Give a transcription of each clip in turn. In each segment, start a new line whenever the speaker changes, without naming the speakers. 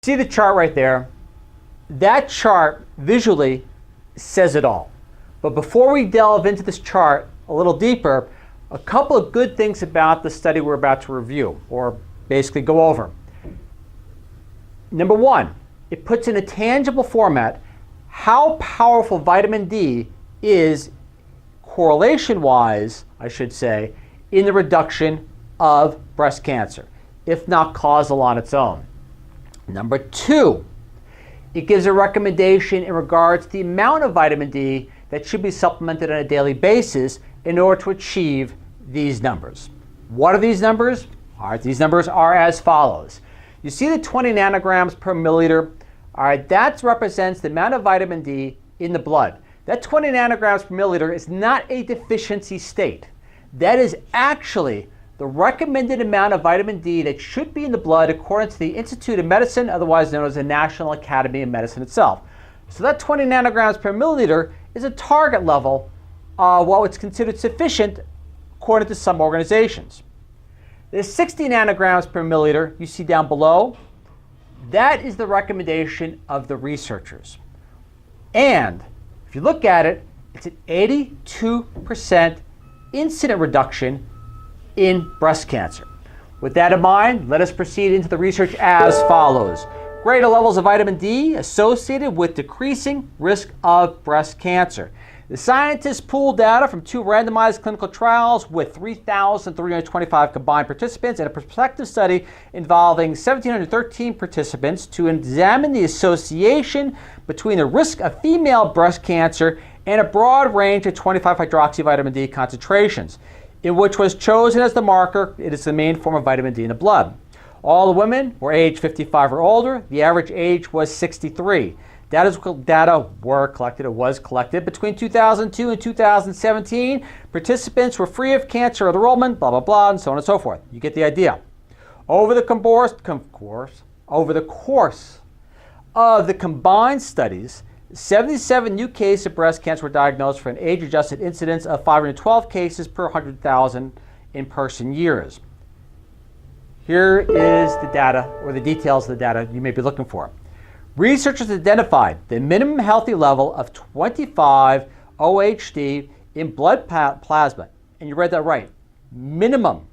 See the chart right there? That chart visually says it all. But before we delve into this chart a little deeper, a couple of good things about the study we're about to review, or basically go over. Number one, it puts in a tangible format how powerful vitamin D is, correlation-wise, I should say, in the reduction of breast cancer, if not causal on its own. Number two, it gives a recommendation in regards to the amount of vitamin D that should be supplemented on a daily basis in order to achieve these numbers. What are these numbers? All right, these numbers are as follows. You see the 20 nanograms per milliliter? All right, that represents the amount of vitamin D in the blood. That 20 nanograms per milliliter is not a deficiency state. That is actually the recommended amount of vitamin D that should be in the blood according to the Institute of Medicine, otherwise known as the National Academy of Medicine itself. So that 20 nanograms per milliliter is a target level of what is considered sufficient according to some organizations. The 60 nanograms per milliliter you see down below, that is the recommendation of the researchers. And if you look at it, it's an 82% incident reduction in breast cancer. With that in mind, let us proceed into the research as follows. Greater levels of vitamin D associated with decreasing risk of breast cancer. The scientists pooled data from 2 randomized clinical trials with 3,325 combined participants in a prospective study involving 1,713 participants to examine the association between the risk of female breast cancer and a broad range of 25-hydroxyvitamin D concentrations, in which was chosen as the marker. It is the main form of vitamin D in the blood. All the women were age 55 or older. The average age was 63. Data was collected between 2002 and 2017. Participants were free of cancer enrollment, blah, blah, blah, and so on and so forth. You get the idea. Over the course of the combined studies, 77 new cases of breast cancer were diagnosed for an age-adjusted incidence of 512 cases per 100,000 in-person years. Here is the data, or the details of the data you may be looking for. Researchers identified the minimum healthy level of 25 OHD in blood plasma, and you read that right, minimum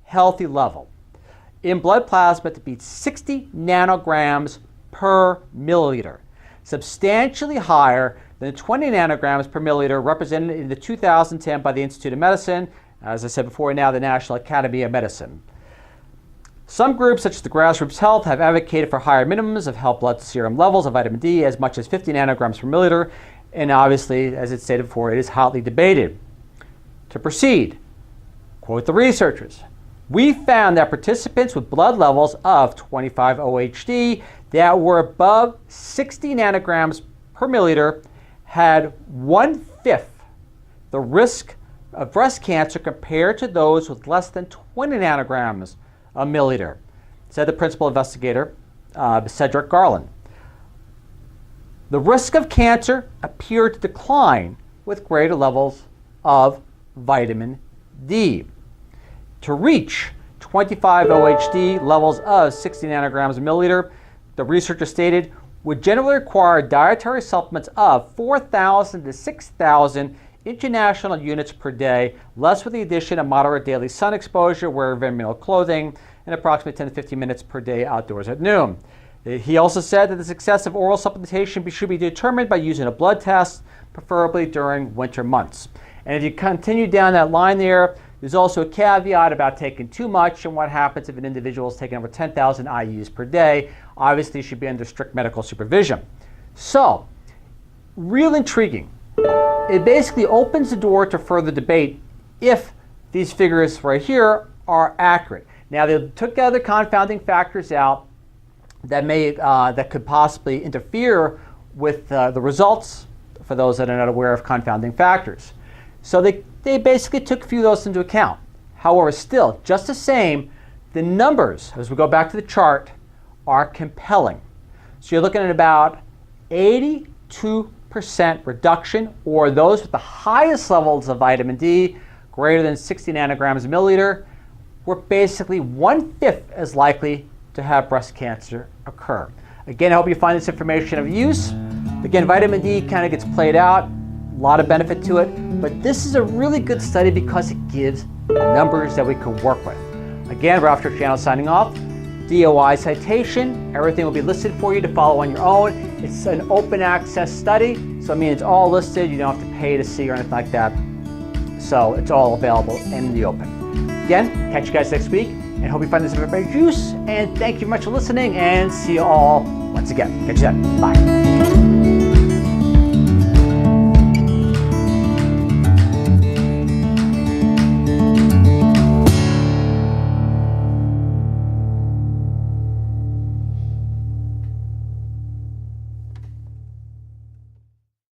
healthy level in blood plasma to be 60 nanograms per milliliter, substantially higher than 20 nanograms per milliliter represented in the 2010 by the Institute of Medicine, as I said before, now the National Academy of Medicine. Some groups, such as the Grassroots Health, have advocated for higher minimums of whole blood serum levels of vitamin D, as much as 50 nanograms per milliliter, and obviously, as it stated before, it is hotly debated. To proceed, quote the researchers, "We found that participants with blood levels of 25 OHD that were above 60 nanograms per milliliter had 1/5 the risk of breast cancer compared to those with less than 20 nanograms a milliliter," said the principal investigator, Cedric Garland. The risk of cancer appeared to decline with greater levels of vitamin D. To reach 25 OHD levels of 60 nanograms a milliliter, the researcher stated, would generally require dietary supplements of 4,000 to 6,000 international units per day, less with the addition of moderate daily sun exposure, wear vitamin clothing, and approximately 10 to 15 minutes per day outdoors at noon. He also said that the success of oral supplementation should be determined by using a blood test, preferably during winter months. And if you continue down that line there's also a caveat about taking too much and what happens if an individual is taking over 10,000 IUs per day. Obviously, you should be under strict medical supervision. So, real intriguing. It basically opens the door to further debate if these figures right here are accurate. Now, they took other confounding factors out that could possibly interfere with the results, for those that are not aware of confounding factors. So they basically took a few of those into account. However, still, just the same, the numbers, as we go back to the chart, are compelling. So you're looking at about 82% reduction, or those with the highest levels of vitamin D, greater than 60 nanograms a milliliter, were basically 1/5 as likely to have breast cancer occur. Again, I hope you find this information of use. Again, vitamin D kind of gets played out, a lot of benefit to it, but this is a really good study because it gives numbers that we can work with. Again, we're After Channel signing off. DOI citation, everything will be listed for you to follow on your own. It's an open access study, so it means it's all listed. You don't have to pay to see or anything like that. So it's all available in the open. Again, catch you guys next week, and hope you find this information use. And thank you very much for listening, and see you all once again. Catch you then. Bye.